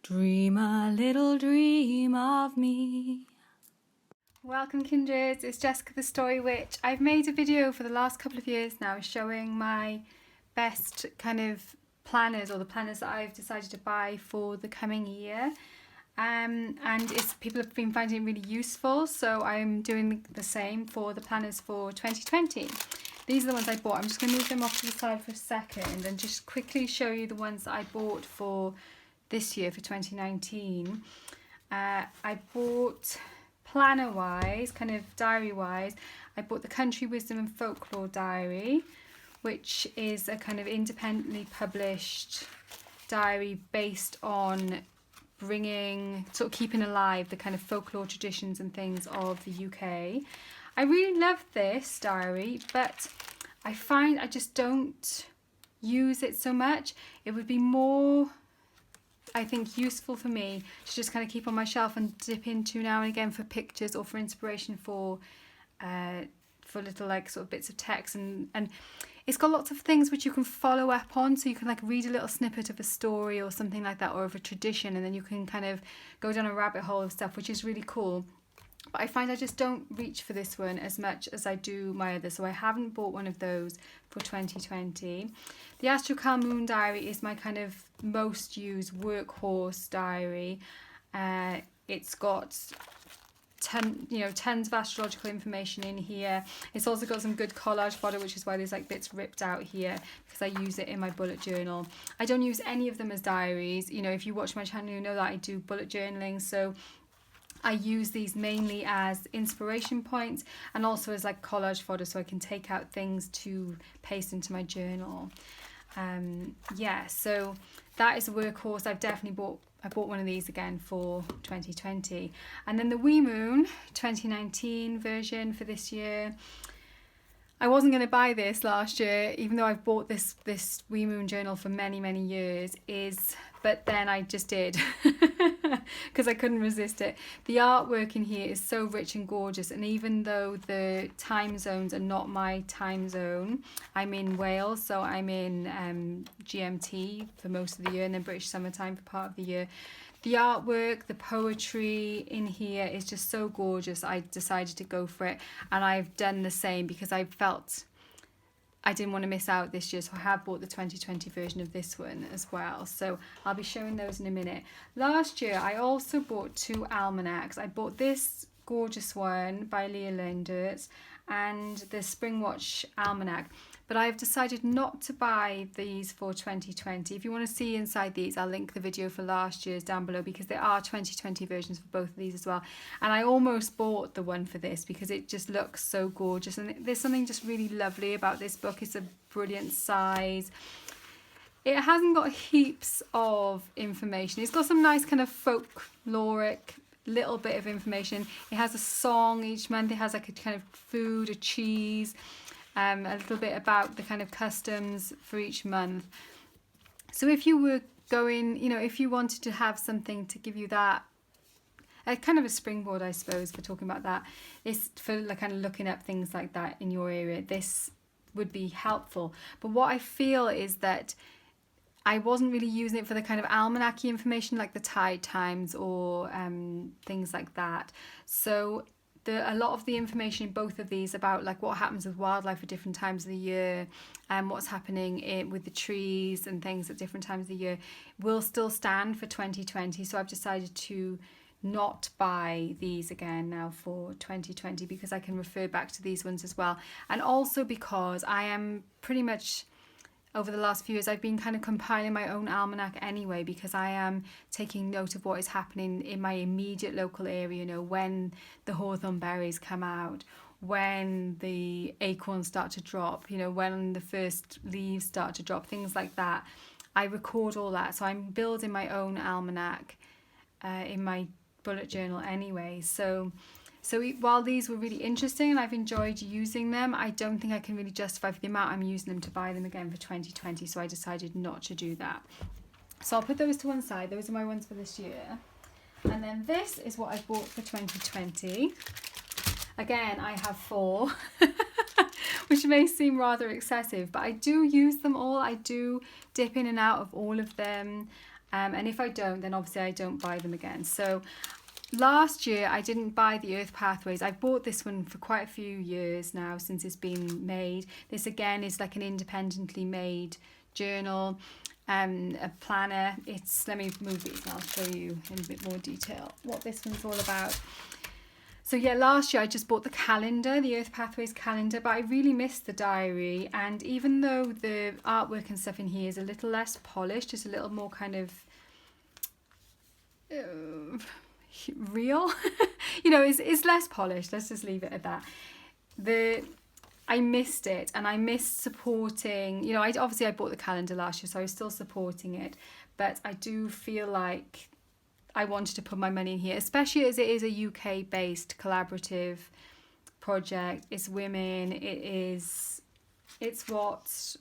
Dream a little dream of me. Welcome kindreds, it's Jessica TheStoryWitch. I've made a video for the last couple of years now showing my best kind of planners, or the planners that I've decided to buy for the coming year. And people have been finding it really useful, so I'm doing the same for the planners for 2020. These are the ones I bought. I'm just going to move them off to the side for a second and just quickly show you the ones that I bought for this year, for 2019. I bought planner wise, kind of diary wise, I bought the Country Wisdom and Folklore Diary, which is a kind of independently published diary based on keeping alive the kind of folklore traditions and things of the UK. I really love this diary, but I find I just don't use it so much. It would be more, I think, useful for me to just kind of keep on my shelf and dip into now and again for pictures or for inspiration for little like sort of bits of text, and it's got lots of things which you can follow up on, so you can like read a little snippet of a story or something like that, or of a tradition, and then you can kind of go down a rabbit hole of stuff, which is really cool. But I find I just don't reach for this one as much as I do my others, so I haven't bought one of those for 2020. The Astrocal Moon Diary is my kind of most used workhorse diary. It's got tons of astrological information in here. It's also got some good collage fodder, which is why there's like bits ripped out here, because I use it in my bullet journal. I don't use any of them as diaries. You know, if you watch my channel, you know that I do bullet journaling, so I use these mainly as inspiration points and also as like collage fodder, so I can take out things to paste into my journal. So that is a workhorse. I bought one of these again for 2020. And then the Wee Moon 2019 version for this year. I wasn't going to buy this last year, even though I've bought this Wee Moon journal for many years, but then I just did because I couldn't resist it. The artwork in here is so rich and gorgeous, and even though the time zones are not my time zone, I'm in Wales, so I'm in GMT for most of the year, and then British summertime for part of the year. The artwork, the poetry in here is just so gorgeous. I decided to go for it, and I've done the same because I felt I didn't want to miss out this year, so I have bought the 2020 version of this one as well. So I'll be showing those in a minute. Last year I also bought 2 almanacs. I bought this gorgeous one by Llewellyn and the Spring Watch Almanac, but I've decided not to buy these for 2020. If you want to see inside these, I'll link the video for last year's down below, because there are 2020 versions for both of these as well. And I almost bought the one for this because it just looks so gorgeous, and there's something just really lovely about this book. It's a brilliant size. It hasn't got heaps of information. It's got some nice kind of folkloric little bit of information. It has a song each month. It has like a kind of food, a cheese, a little bit about the kind of customs for each month. So if you were going, if you wanted to have something to give you that, a kind of a springboard, I suppose, for talking about that, is for like kind of looking up things like that in your area, this would be helpful. But what I feel is that I wasn't really using it for the kind of almanac-y information like the tide times or things like that. So a lot of the information in both of these about like what happens with wildlife at different times of the year and what's happening with the trees and things at different times of the year will still stand for 2020. So I've decided to not buy these again now for 2020, because I can refer back to these ones as well. And also because I am pretty much, over the last few years, I've been kind of compiling my own almanac anyway, because I am taking note of what is happening in my immediate local area, when the hawthorn berries come out, when the acorns start to drop, when the first leaves start to drop, things like that. I record all that. So I'm building my own almanac in my bullet journal anyway. So while these were really interesting and I've enjoyed using them, I don't think I can really justify for the amount I'm using them to buy them again for 2020, so I decided not to do that. So I'll put those to one side. Those are my ones for this year. And then this is what I bought for 2020. Again, I have 4, which may seem rather excessive, but I do use them all. I do dip in and out of all of them. And if I don't, then obviously I don't buy them again. So last year I didn't buy the Earth Pathways. I've bought this one for quite a few years now since it's been made. This again is like an independently made journal, a planner. Let me move these and I'll show you in a bit more detail what this one's all about. So yeah, last year I just bought the calendar, the Earth Pathways calendar, but I really missed the diary. And even though the artwork and stuff in here is a little less polished, it's a little more kind of real, you know, it's less polished. Let's just leave it at that. I missed it, and I missed supporting, you know, I bought the calendar last year, so I was still supporting it, but I do feel like I wanted to put my money in here, especially as it is a UK based collaborative project. It's women, it's what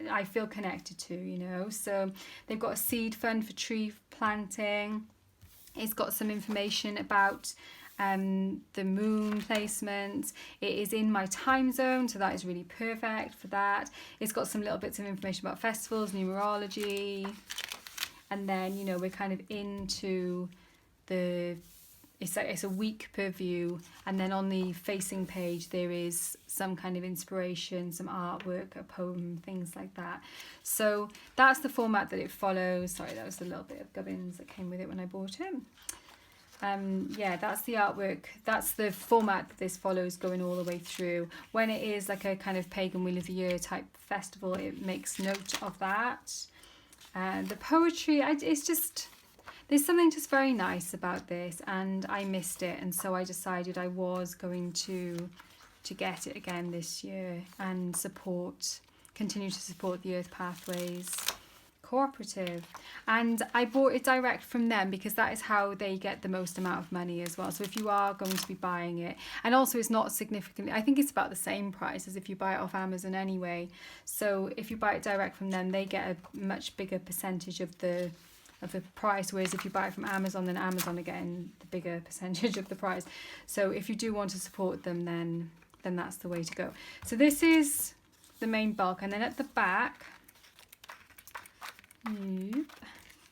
I feel connected to, you know. So they've got a seed fund for tree planting. It's got some information about the moon placement. It is in my time zone, so that is really perfect for that. It's got some little bits of information about festivals, numerology, and then, you know, we're kind of into it's a week per view, and then on the facing page there is some kind of inspiration, some artwork, a poem, things like that. So that's the format that it follows. Sorry, that was a little bit of gubbins that came with it when I bought it. Yeah, that's the artwork, that's the format that this follows going all the way through. When it is like a kind of pagan wheel of the year type festival, it makes note of that. The poetry, it's just, there's something just very nice about this, and I missed it, and so I decided I was going to get it again this year and continue to support the Earth Pathways cooperative. And I bought it direct from them because that is how they get the most amount of money as well. So if you are going to be buying it, and also it's not significantly, I think it's about the same price as if you buy it off Amazon anyway. So if you buy it direct from them, they get a much bigger percentage of the price, whereas if you buy it from Amazon, then Amazon are getting the bigger percentage of the price. So if you do want to support them, then that's the way to go. So this is the main bulk, and then at the back,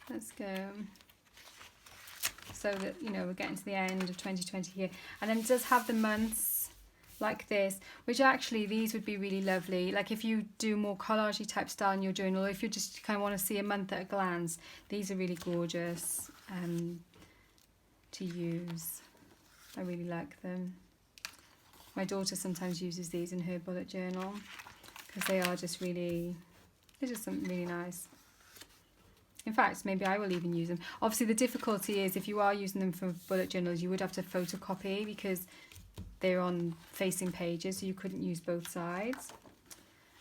let's go, so that, you know, we're getting to the end of 2020 here, and then it does have the months like this, which actually these would be really lovely, like if you do more collagey type style in your journal, or if you just kind of want to see a month at a glance, these are really gorgeous to use. I really like them. My daughter sometimes uses these in her bullet journal because they are just really, they're just something really nice. In fact, maybe I will even use them. Obviously, the difficulty is if you are using them for bullet journals, you would have to photocopy because they're on facing pages, so you couldn't use both sides.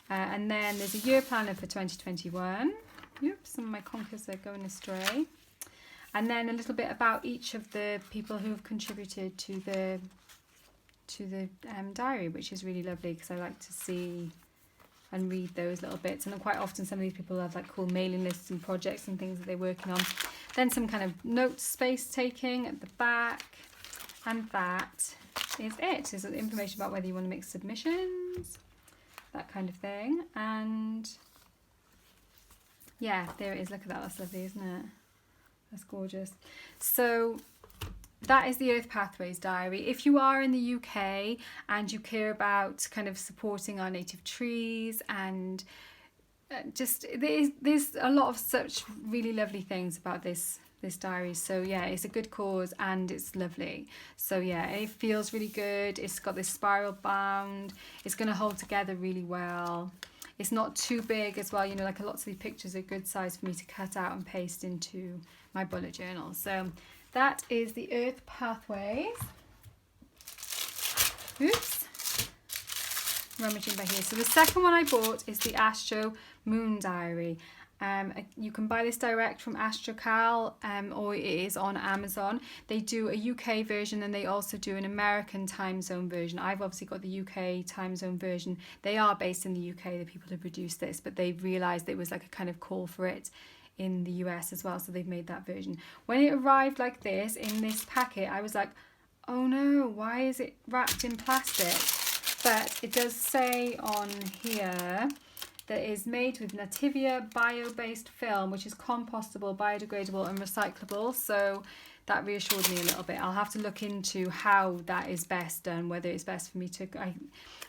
And then there's a year planner for 2021. Oops, some of my conkers are going astray. And then a little bit about each of the people who have contributed to the diary, which is really lovely because I like to see and read those little bits. And then quite often some of these people have like cool mailing lists and projects and things that they're working on. Then some kind of note space taking at the back, and that is it. There's information about whether you want to make submissions, that kind of thing. And yeah, there it is. Look at that, that's lovely, isn't it? That's gorgeous. So that is the Earth Pathways diary. If you are in the UK and you care about kind of supporting our native trees, and just there's a lot of such really lovely things about this diary. So yeah, it's a good cause and it's lovely. So yeah, it feels really good. It's got this spiral bound. It's going to hold together really well. It's not too big as well, you know, like lots of these pictures are good size for me to cut out and paste into my bullet journal. So that is the Earth Pathways. Oops. Rummaging by here. So the second one I bought is the Astro Moon Diary. You can buy this direct from Astrocal, or it is on Amazon. They do a UK version and they also do an American time zone version. I've obviously got the UK time zone version. They are based in the UK, the people who produced this, but they've realised it was like a kind of call for it in the US as well, so they've made that version. When it arrived like this in this packet, I was like, oh no, why is it wrapped in plastic? But it does say on here that is made with Nativia bio-based film, which is compostable, biodegradable and recyclable. So that reassured me a little bit. I'll have to look into how that is best done, whether it's best for me to...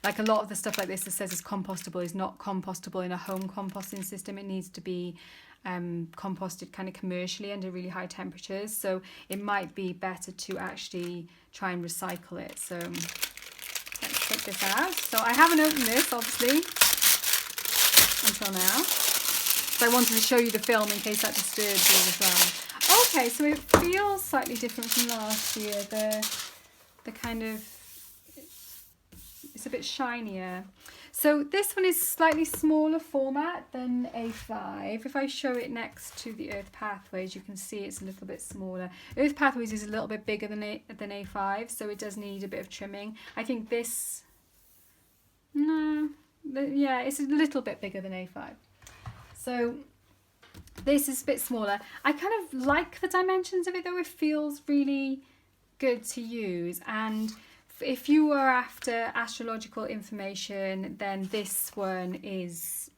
like a lot of the stuff like this that says it's compostable is not compostable in a home composting system. It needs to be composted kind of commercially under really high temperatures. So it might be better to actually try and recycle it. So let's take this out. So I haven't opened this, obviously, until now. So I wanted to show you the film in case that disturbs you as well. Okay, so it feels slightly different from last year. The kind of, it's a bit shinier. So this one is slightly smaller format than A5. If I show it next to the Earth Pathways, you can see it's a little bit smaller. Earth Pathways is a little bit bigger than A5, so it does need a bit of trimming. I think this, yeah, it's a little bit bigger than A5. So this is a bit smaller. I kind of like the dimensions of it though. It feels really good to use, and if you are after astrological information, then this one is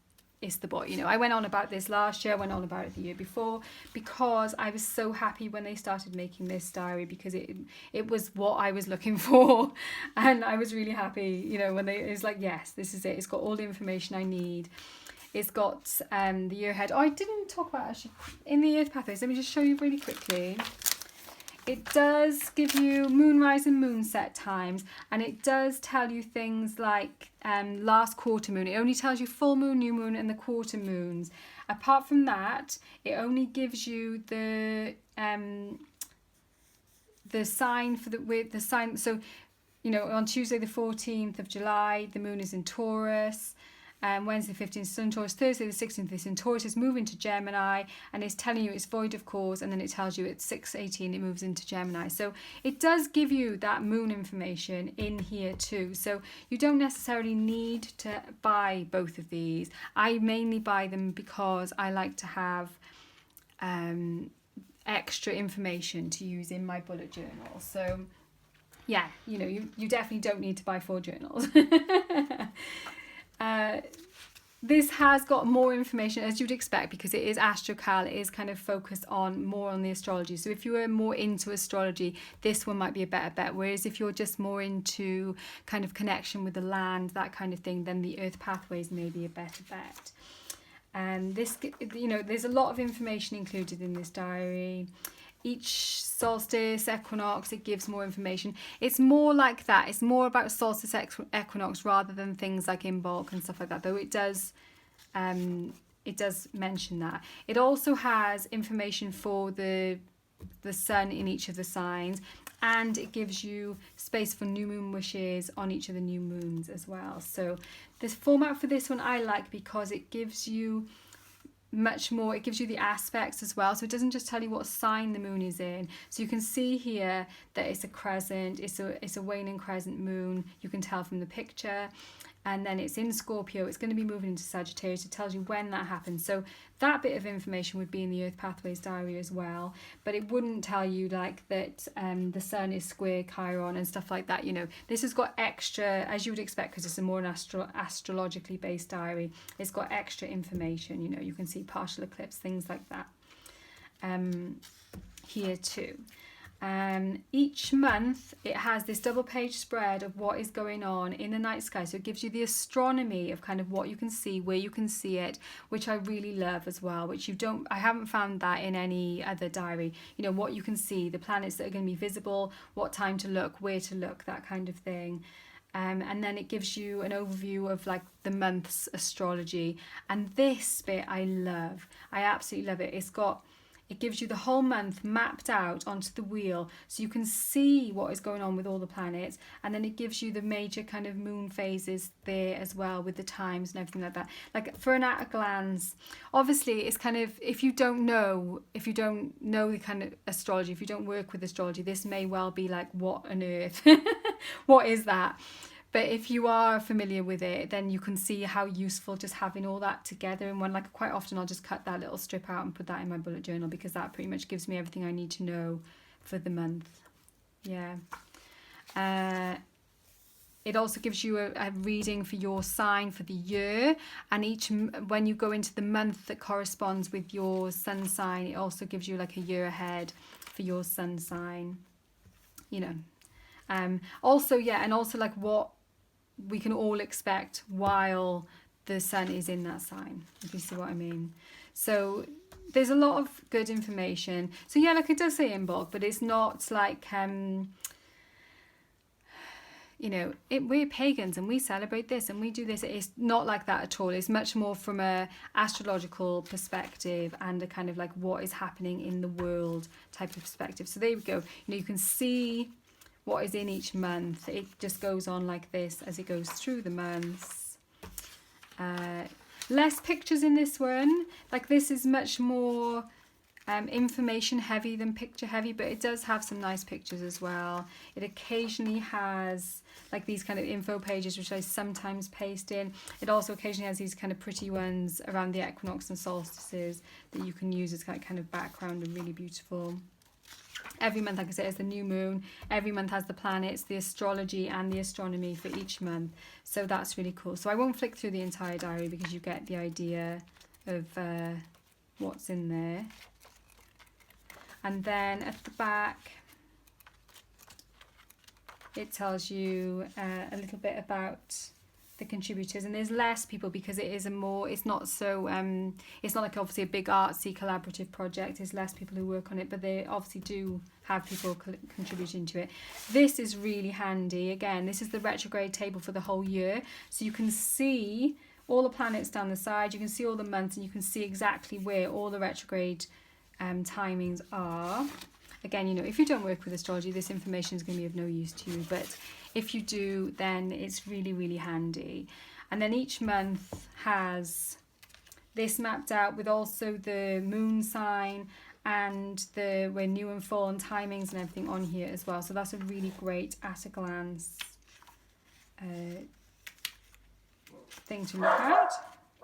the boy. You know, I went on about this last year, I went on about it the year before, because I was so happy when they started making this diary, because it was what I was looking for, and I was really happy, you know, when it was like, yes, this is it. It's got all the information I need. It's got the year ahead. Oh, I didn't talk about actually in the Earth Pathways. Let me just show you really quickly. It does give you moonrise and moonset times, and it does tell you things like last quarter moon. It only tells you full moon, new moon, and the quarter moons. Apart from that, it only gives you the sign for the sign. So, you know, on Tuesday the 14th of July, the moon is in Taurus. Wednesday the 15th is in Taurus, Thursday the 16th is in Taurus, it's moving to Gemini, and it's telling you it's void of cause, and then it tells you at 6:18 it moves into Gemini. So it does give you that moon information in here too. So you don't necessarily need to buy both of these. I mainly buy them because I like to have extra information to use in my bullet journal. So yeah, you know, you definitely don't need to buy 4 journals. This has got more information, as you'd expect, because it is Astrocal. It is kind of focused on more on the astrology. So if you were more into astrology, this one might be a better bet. Whereas if you're just more into kind of connection with the land, that kind of thing, then the Earth Pathways may be a better bet. And this, you know, there's a lot of information included in this diary. Each solstice, equinox, it gives more information. It's more like that. It's more about solstice, equinox, rather than things like Imbolc and stuff like that. Though it does mention that. It also has information for the sun in each of the signs, and it gives you space for new moon wishes on each of the new moons as well. So this format for this one I like because it gives you much more. It gives you the aspects as well, so it doesn't just tell you what sign the moon is in. So you can see here that it's a crescent, it's a waning crescent moon, you can tell from the picture, and then it's in Scorpio, it's going to be moving into Sagittarius. It tells you when that happens. So that bit of information would be in the Earth Pathways diary as well, but it wouldn't tell you like that the sun is square Chiron and stuff like that. You know, this has got extra, as you would expect, because it's a more astrologically based diary. It's got extra information. You know, you can see partial eclipse, things like that here too. Each month it has this double page spread of what is going on in the night sky, so it gives you the astronomy of kind of what you can see, where you can see it, which I really love as well, which I haven't found that in any other diary. You know, what you can see, the planets that are going to be visible, what time to look, where to look, that kind of thing. And then it gives you an overview of like the month's astrology, and this bit I love. I absolutely love it. It gives you the whole month mapped out onto the wheel, so you can see what is going on with all the planets, and then it gives you the major kind of moon phases there as well, with the times and everything like that. Like for an at a glance, obviously it's kind of, if you don't know the kind of astrology, if you don't work with astrology, this may well be like, what on earth? What is that? But if you are familiar with it, then you can see how useful just having all that together in one. Like quite often I'll just cut that little strip out and put that in my bullet journal, because that pretty much gives me everything I need to know for the month. Yeah. it also gives you a reading for your sign for the year, and when you go into the month that corresponds with your sun sign, it also gives you like a year ahead for your sun sign, you know. Also, yeah, and also like what we can all expect while the sun is in that sign, if you see what I mean. So there's a lot of good information. So yeah, like it does say in bulk, but it's not like you know, we're pagans and we celebrate this and we do this. It's not like that at all. It's much more from a astrological perspective and a kind of like what is happening in the world type of perspective. So there we go. You know, you can see what is in each month. It just goes on like this as it goes through the months. Less pictures in this one. Like this is much more information heavy than picture heavy, but it does have some nice pictures as well. It occasionally has like these kind of info pages which I sometimes paste in. It also occasionally has these kind of pretty ones around the equinox and solstices that you can use as kind of background and really beautiful. Every month, like I said, is the new moon. Every month has the planets, the astrology and the astronomy for each month. So that's really cool. So I won't flick through the entire diary because you get the idea of what's in there. And then at the back, it tells you a little bit about the contributors, and there's less people because it is it's not so it's not like obviously a big artsy collaborative project. There's less people who work on it, but they obviously do have people contributing to it. This is really handy. Again, this is the retrograde table for the whole year, so you can see all the planets down the side, you can see all the months, and you can see exactly where all the retrograde timings are. Again, you know, if you don't work with astrology, this information is going to be of no use to you, but if you do, then it's really, really handy. And then each month has this mapped out with also the moon sign and the where new and full and timings and everything on here as well. So that's a really great at a glance thing to look at.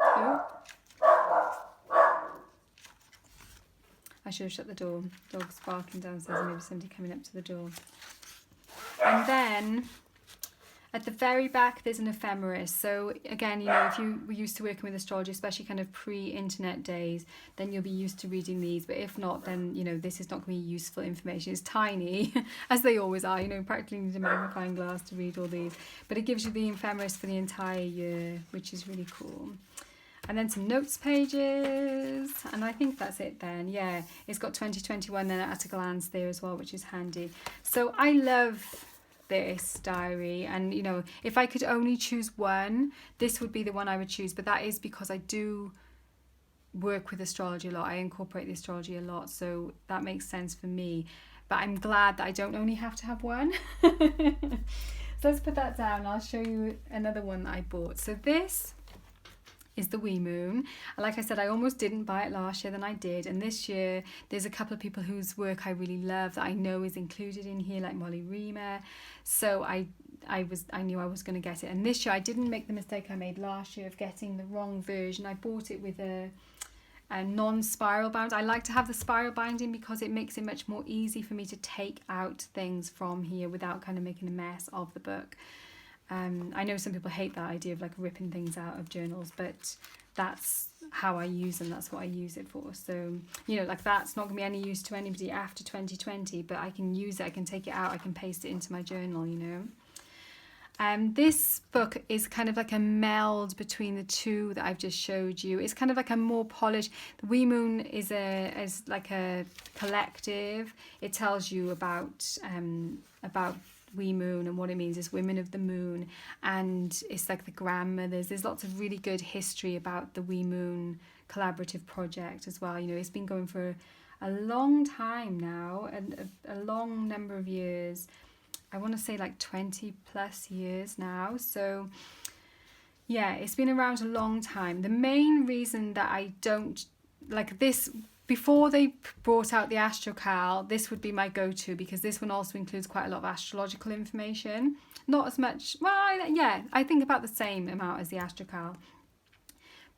Oh. I should have shut the door. Dog's barking downstairs and maybe somebody coming up to the door. And then at the very back there's an ephemeris. So again, you know, if you were used to working with astrology, especially kind of pre-internet days, then you'll be used to reading these. But if not, then, you know, this is not going to be useful information. It's tiny, as they always are. You know, practically need a magnifying glass to read all these. But it gives you the ephemeris for the entire year, which is really cool. And then some notes pages, and I think that's it then. Yeah, it's got 2021 then at a glance there as well, which is handy. So I love this diary, and you know, if I could only choose one, this would be the one I would choose, but that is because I do work with astrology a lot. I incorporate the astrology a lot, so that makes sense for me. But I'm glad that I don't only have to have one. So let's put that down. I'll show you another one that I bought. So this is the wee moon. And like I said, I almost didn't buy it last year, then I did, and this year there's a couple of people whose work I really love that I know is included in here, like Molly Reamer. So I knew I was going to get it, and this year I didn't make the mistake I made last year of getting the wrong version. I bought it with a non-spiral bound. I like to have the spiral binding because it makes it much more easy for me to take out things from here without kind of making a mess of the book. I know some people hate that idea of like ripping things out of journals, but that's how I use them. That's what I use it for. So, you know, like that's not going to be any use to anybody after 2020, but I can use it. I can take it out. I can paste it into my journal, you know. This book is kind of like a meld between the two that I've just showed you. It's kind of like a more polished. The Wee Moon is like a collective. It tells you about Wee Moon, and what it means is women of the moon, and it's like the grandmothers. There's lots of really good history about the Wee Moon collaborative project as well. You know, it's been going for a long time now, and a long number of years. I want to say like 20 plus years now. So yeah, it's been around a long time. The main reason that I don't like this, before they brought out the Astrocal, this would be my go-to because this one also includes quite a lot of astrological information. Not as much, well, yeah, I think about the same amount as the Astrocal.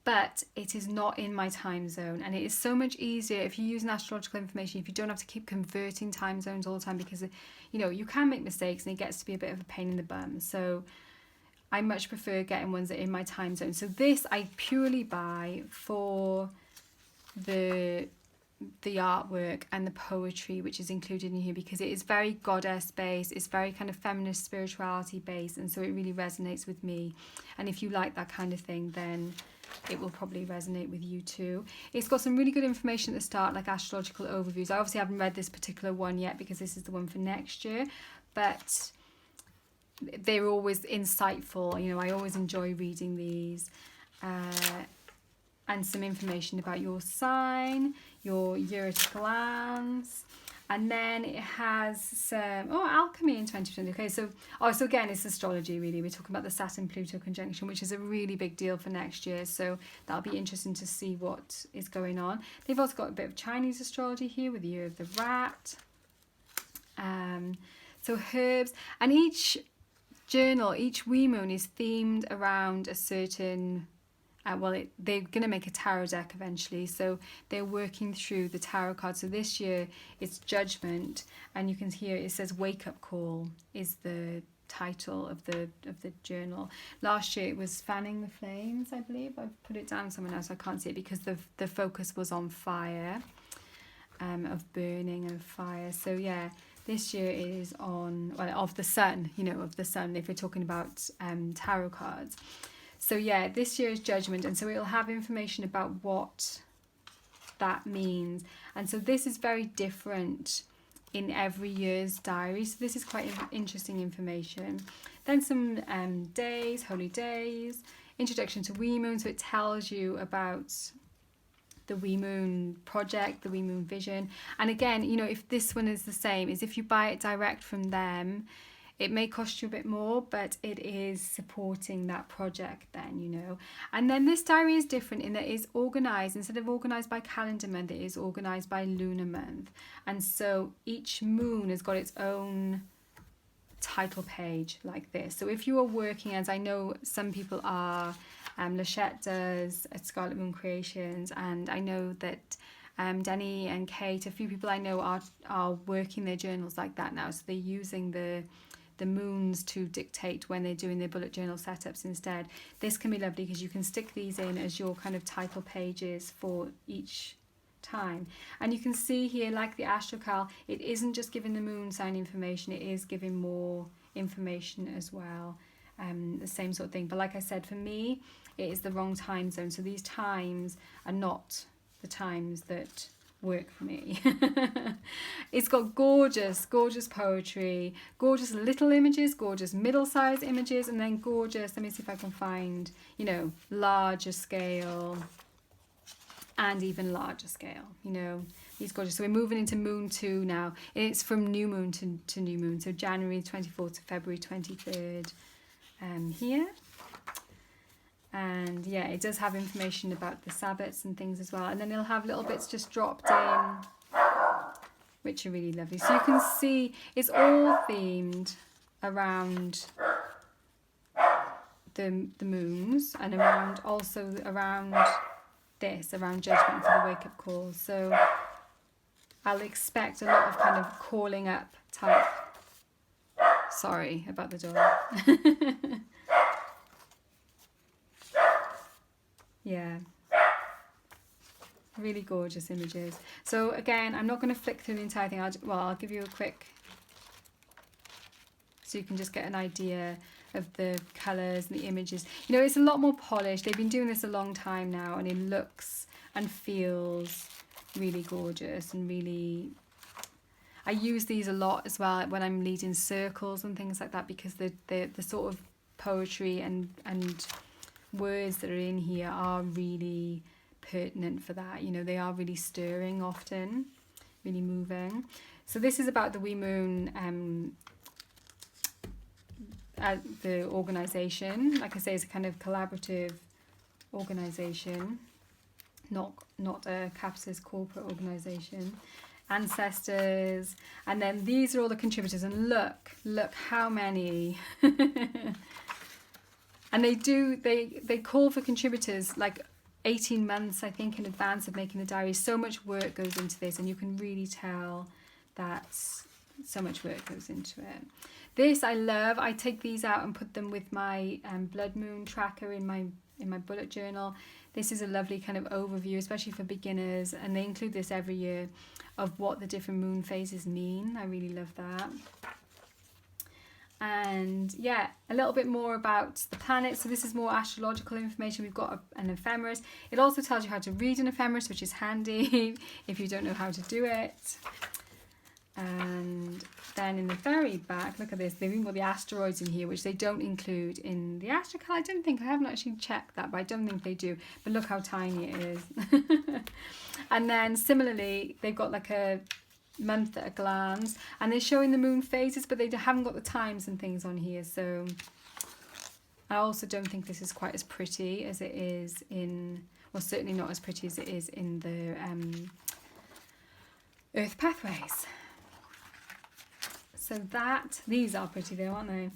But it is not in my time zone, and it is so much easier if you use an astrological information, if you don't have to keep converting time zones all the time, because, you know, you can make mistakes and it gets to be a bit of a pain in the bum. So I much prefer getting ones that are in my time zone. So this I purely buy for the artwork and the poetry which is included in here, because it is very goddess based, it's very kind of feminist spirituality based, and so it really resonates with me. And if you like that kind of thing, then it will probably resonate with you too. It's got some really good information at the start, like astrological overviews. I obviously haven't read this particular one yet because this is the one for next year, but they're always insightful. You know, I always enjoy reading these. And some information about your sign, your ureter glands, and then it has some alchemy in 2020. Okay, so again, it's astrology really. We're talking about the Saturn-Pluto conjunction, which is a really big deal for next year, so that'll be interesting to see what is going on. They've also got a bit of Chinese astrology here with the year of the rat. So herbs, and each journal, each wee moon is themed around a certain they're going to make a tarot deck eventually, so they're working through the tarot cards. So this year it's Judgment, and you can hear it says Wake Up Call is the title of the journal. Last year it was Fanning the Flames, I believe. I've put it down somewhere now so I can't see it, because the focus was on fire, of burning and fire. So yeah, this year is on, of the sun, of the sun, if we're talking about tarot cards. So yeah, this year is Judgment, and so it'll have information about what that means. And so this is very different in every year's diary. So this is quite interesting information. Then some days, holy days, introduction to wee moon. So it tells you about the wee moon project, the wee moon vision. And again, if this one is the same, is if you buy it direct from them, it may cost you a bit more, but it is supporting that project then, And then this diary is different in that it is organised, instead of organised by calendar month, it is organised by lunar month. And so each moon has got its own title page like this. So if you are working, as I know some people are, Lachette does at Scarlet Moon Creations, and I know that Danny and Kate, a few people I know are working their journals like that now. So they're using the moons to dictate when they're doing their bullet journal setups instead. This can be lovely because you can stick these in as your kind of title pages for each time. And you can see here, like the Astrocal, it isn't just giving the moon sign information, it is giving more information as well. The same sort of thing. But like I said, for me, it is the wrong time zone. So these times are not the times that work for me. It's got gorgeous poetry, gorgeous little images, gorgeous middle-sized images, and then gorgeous, let me see if I can find, larger scale and even larger scale, these gorgeous. So we're moving into moon 2 now. It's from new moon to new moon, so January 24th to February 23rd here. And yeah, it does have information about the Sabbats and things as well. And then it'll have little bits just dropped in, which are really lovely. So you can see it's all themed around the moons, and around this, around Judgment for the Wake Up Call. So I'll expect a lot of kind of calling up type. Sorry about the door. Yeah, really gorgeous images. So again, I'm not going to flick through the entire thing. I'll give you a quick, so you can just get an idea of the colours and the images. It's a lot more polished. They've been doing this a long time now, and it looks and feels really gorgeous and really. I use these a lot as well when I'm leading circles and things like that, because the sort of poetry and words that are in here are really pertinent for that. They are really stirring often, really moving. So this is about the wee moon, the organisation. Like I say, it's a kind of collaborative organisation, not a capitalist corporate organisation. Ancestors, and then these are all the contributors, and look how many. And they call for contributors like 18 months, I think, in advance of making the diary. So much work goes into this, and you can really tell that so much work goes into it. This I love. I take these out and put them with my blood moon tracker in my bullet journal. This is a lovely kind of overview, especially for beginners, and they include this every year, of what the different moon phases mean. I really love that. And yeah, a little bit more about the planets. So this is more astrological information. We've got an ephemeris. It also tells you how to read an ephemeris, which is handy if you don't know how to do it. And then in the very back, look at this, they've even got the asteroids in here, which they don't include in the Astrocal. I don't think, I haven't actually checked that, but I don't think they do. But look how tiny it is. And then similarly, they've got like a month at a glance, and they're showing the moon phases, but they haven't got the times and things on here. So I also don't think this is quite as pretty as it is in, well, certainly not as pretty as it is in the Earth Pathways. So these are pretty though, aren't they?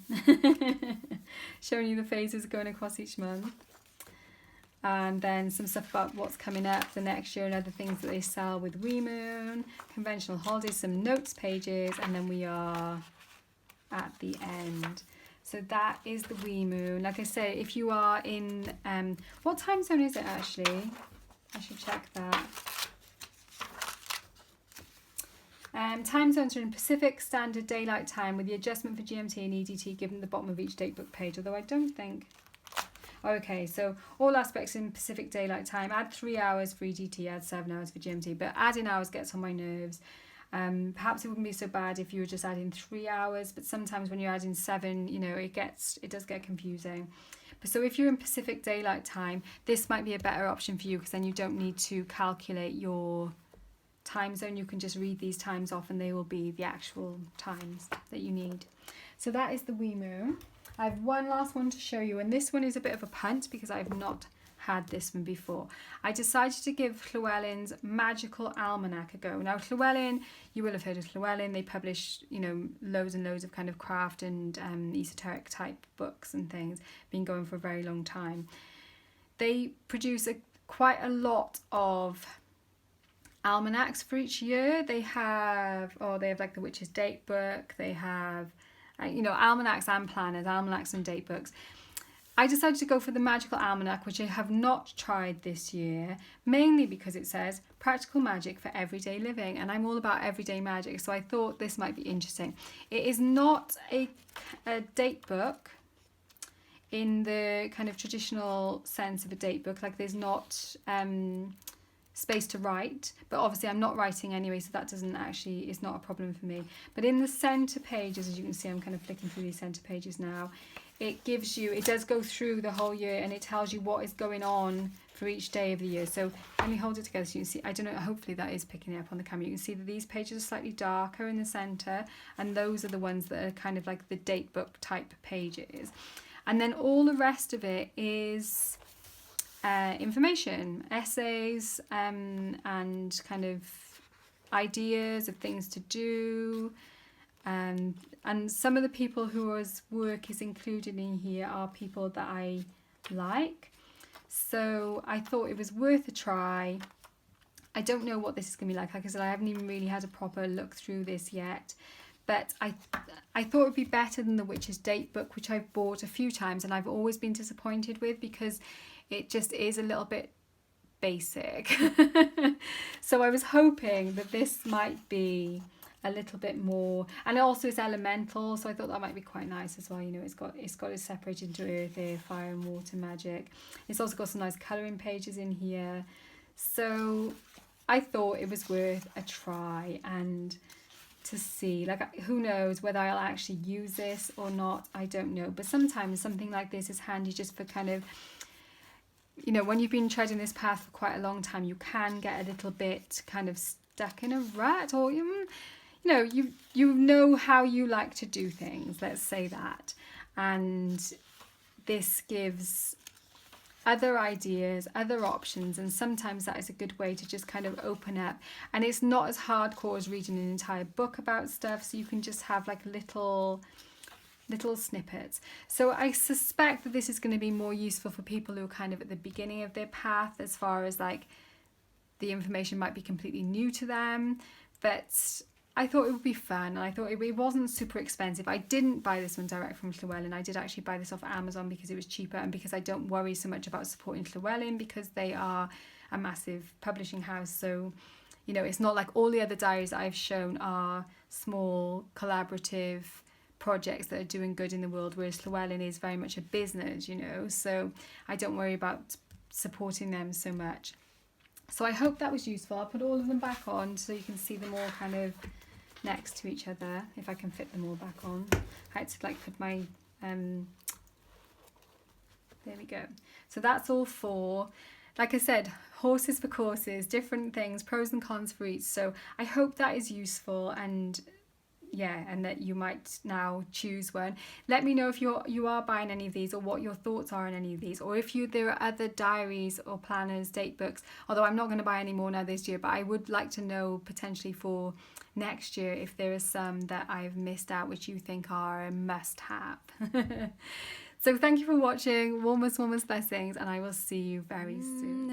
Showing you the phases going across each month. And then some stuff about what's coming up the next year and other things that they sell with Wee Moon, conventional holidays, some notes pages, and then we are at the end. So that is the Wee Moon. Like I say, if you are in, what time zone is it actually? I should check that. Time zones are in Pacific Standard Daylight Time with the adjustment for GMT and EDT given at the bottom of each datebook page, although I don't think... Okay, so all aspects in Pacific Daylight Time. Add 3 hours for EDT, add 7 hours for GMT, but adding hours gets on my nerves. Perhaps it wouldn't be so bad if you were just adding 3 hours, but sometimes when you're adding 7, you know, it does get confusing. But so if you're in Pacific Daylight Time, this might be a better option for you, because then you don't need to calculate your time zone. You can just read these times off and they will be the actual times that you need. So that is the Wee Moon. I have one last one to show you, and this one is a bit of a punt because I've not had this one before. I decided to give Llewellyn's Magical Almanac a go. Now Llewellyn, you will have heard of Llewellyn. They publish, you know, loads and loads of kind of craft and esoteric type books and things, been going for a very long time. They produce quite a lot of almanacs for each year. They have like the Witch's Date book. They have you know, almanacs and planners, almanacs and date books. I decided to go for the Magical Almanac, which I have not tried this year, mainly because it says practical magic for everyday living, and I'm all about everyday magic, so I thought this might be interesting. It is not a date book in the kind of traditional sense of a date book, like there's not space to write, but obviously I'm not writing anyway, so that is not a problem for me. But in the centre pages, as you can see, I'm kind of flicking through these centre pages now, it does go through the whole year, and it tells you what is going on for each day of the year. So let me hold it together so you can see. I don't know, hopefully that is picking it up on the camera. You can see that these pages are slightly darker in the centre, and those are the ones that are kind of like the date book type pages. And then all the rest of it is information, essays, and kind of ideas of things to do, and some of the people whose work is included in here are people that I like, so I thought it was worth a try. I don't know what this is going to be like I said, I haven't even really had a proper look through this yet, but I thought it would be better than the Witch's Date book, which I've bought a few times and I've always been disappointed with because it just is a little bit basic. So I was hoping that this might be a little bit more, and also it's elemental, so I thought that might be quite nice as well. You know, it's got it separated into earth, air, fire and water magic. It's also got some nice colouring pages in here, so I thought it was worth a try and to see, like, who knows whether I'll actually use this or not, I don't know, but sometimes something like this is handy just for kind of, you know, when you've been treading this path for quite a long time, you can get a little bit kind of stuck in a rut, or you know how you like to do things, let's say that, and this gives other ideas, other options, and sometimes that is a good way to just kind of open up, and it's not as hardcore as reading an entire book about stuff, so you can just have like little snippets. So I suspect that this is going to be more useful for people who are kind of at the beginning of their path, as far as like the information might be completely new to them, but I thought it would be fun, and I thought it wasn't super expensive. I didn't buy this one direct from Llewellyn. I did actually buy this off Amazon because it was cheaper, and because I don't worry so much about supporting Llewellyn because they are a massive publishing house. So, you know, it's not like all the other diaries that I've shown are small collaborative projects that are doing good in the world, whereas Llewellyn is very much a business, you know, so I don't worry about supporting them so much. So I hope that was useful. I'll put all of them back on so you can see them all kind of next to each other, if I can fit them all back on. I had to like put my there we go. So that's all 4. Like I said, horses for courses, different things, pros and cons for each. So I hope that is useful, and yeah, and that you might now choose one. Let me know if you are buying any of these, or what your thoughts are on any of these, or if there are other diaries or planners, date books, although I'm not going to buy any more now this year, but I would like to know potentially for next year if there are some that I've missed out which you think are a must have. So thank you for watching. Warmest blessings, and I will see you very soon.